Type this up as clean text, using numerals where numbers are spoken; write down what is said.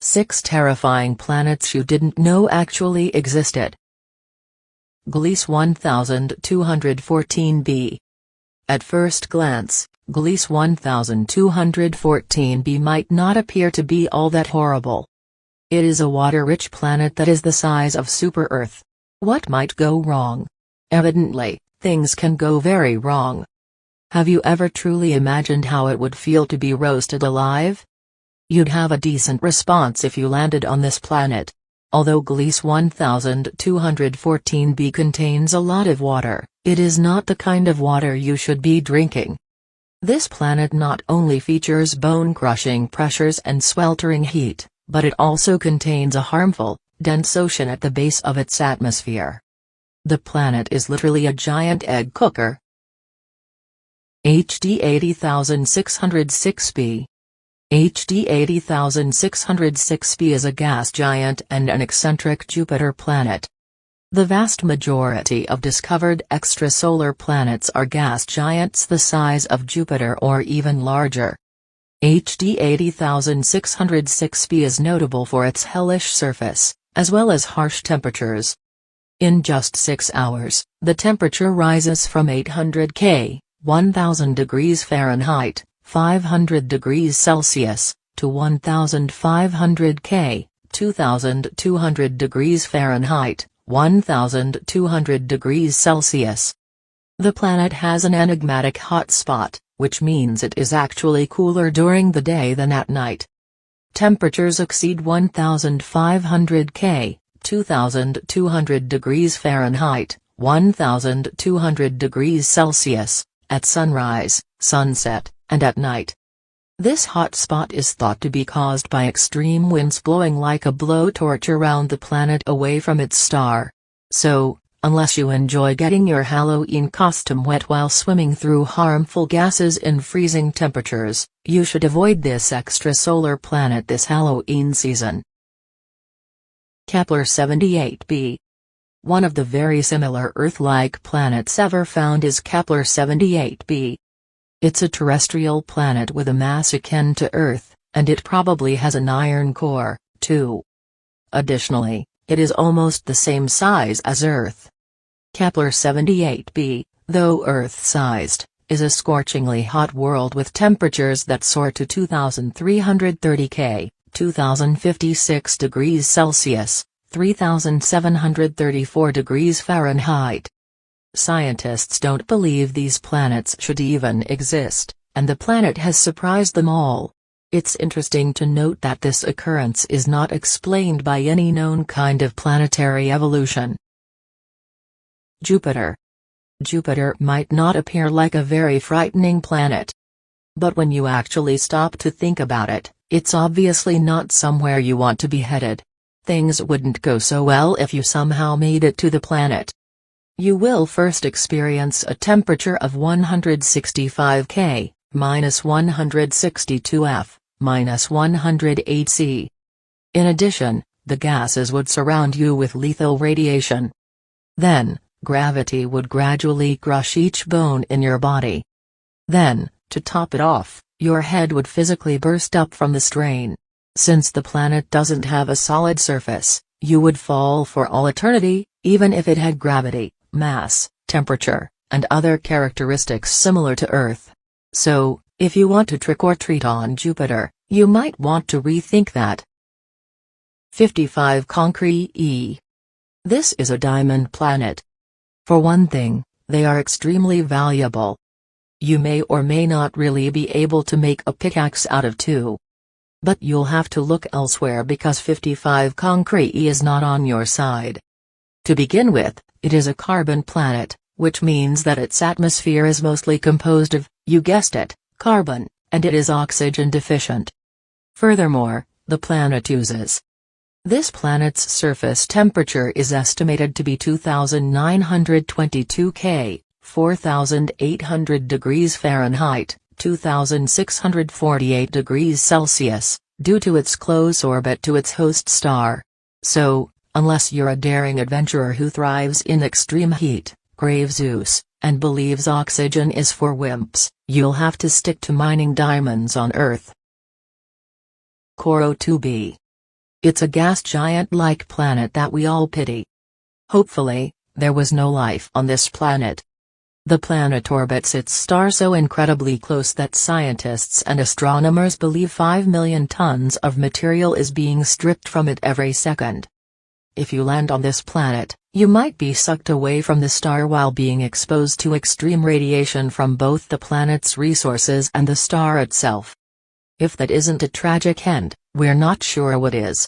6 terrifying planets you didn't know actually existed. Gliese 1214b. At first glance, Gliese 1214b might not appear to be all that horrible. It is a water-rich planet that is the size of Super-Earth. What might go wrong? Evidently, things can go very wrong. Have you ever truly imagined how it would feel to be roasted alive? You'd have a decent response if you landed on this planet. Although Gliese 1214b contains a lot of water, it is not the kind of water you should be drinking. This planet not only features bone-crushing pressures and sweltering heat, but it also contains a harmful, dense ocean at the base of its atmosphere. The planet is literally a giant egg cooker. HD 80606b. HD 80606b is a gas giant and an eccentric Jupiter planet. The vast majority of discovered extrasolar planets are gas giants the size of Jupiter or even larger. HD 80606b is notable for its hellish surface, as well as harsh temperatures. In just 6 hours, the temperature rises from 800 K, 1000 degrees Fahrenheit, 500 degrees Celsius, to 1500 K, 2200 degrees Fahrenheit, 1200 degrees Celsius. The planet has an enigmatic hot spot, which means it is actually cooler during the day than at night. Temperatures exceed 1500 K, 2200 degrees Fahrenheit, 1200 degrees Celsius, at sunrise, sunset, and at night. This hot spot is thought to be caused by extreme winds blowing like a blowtorch around the planet away from its star. So, unless you enjoy getting your Halloween costume wet while swimming through harmful gases in freezing temperatures, you should avoid this extrasolar planet this Halloween season. Kepler 78b. One of the very similar Earth-like planets ever found is Kepler 78b. It's a terrestrial planet with a mass akin to Earth, and it probably has an iron core, too. Additionally, it is almost the same size as Earth. Kepler 78b, though Earth-sized, is a scorchingly hot world with temperatures that soar to 2330 K, 2056 degrees Celsius, 3734 degrees Fahrenheit. Scientists don't believe these planets should even exist, and the planet has surprised them all. It's interesting to note that this occurrence is not explained by any known kind of planetary evolution. Jupiter. Jupiter might not appear like a very frightening planet. But when you actually stop to think about it, it's obviously not somewhere you want to be headed. Things wouldn't go so well if you somehow made it to the planet. You will first experience a temperature of 165 K, -162 F, -108 C. In addition, the gases would surround you with lethal radiation. Then, gravity would gradually crush each bone in your body. Then, to top it off, your head would physically burst up from the strain. Since the planet doesn't have a solid surface, you would fall for all eternity, even if it had gravity, mass, temperature, and other characteristics similar to Earth. So, if you want to trick or treat on Jupiter, you might want to rethink that. 55 Cancri E. This is a diamond planet. For one thing, they are extremely valuable. You may or may not really be able to make a pickaxe out of two. But you'll have to look elsewhere because 55 Cancri E is not on your side. To begin with, it is a carbon planet, which means that its atmosphere is mostly composed of, you guessed it, carbon, and it is oxygen deficient. Furthermore, the planet oozes. This planet's surface temperature is estimated to be 2922 K, 4800 degrees Fahrenheit, 2648 degrees Celsius, due to its close orbit to its host star. So, unless you're a daring adventurer who thrives in extreme heat, craves Zeus, and believes oxygen is for wimps, you'll have to stick to mining diamonds on Earth. Coro 2b. It's a gas giant-like planet that we all pity. Hopefully, there was no life on this planet. The planet orbits its star so incredibly close that scientists and astronomers believe 5 million tons of material is being stripped from it every second. If you land on this planet, you might be sucked away from the star while being exposed to extreme radiation from both the planet's resources and the star itself. If that isn't a tragic end, we're not sure what is.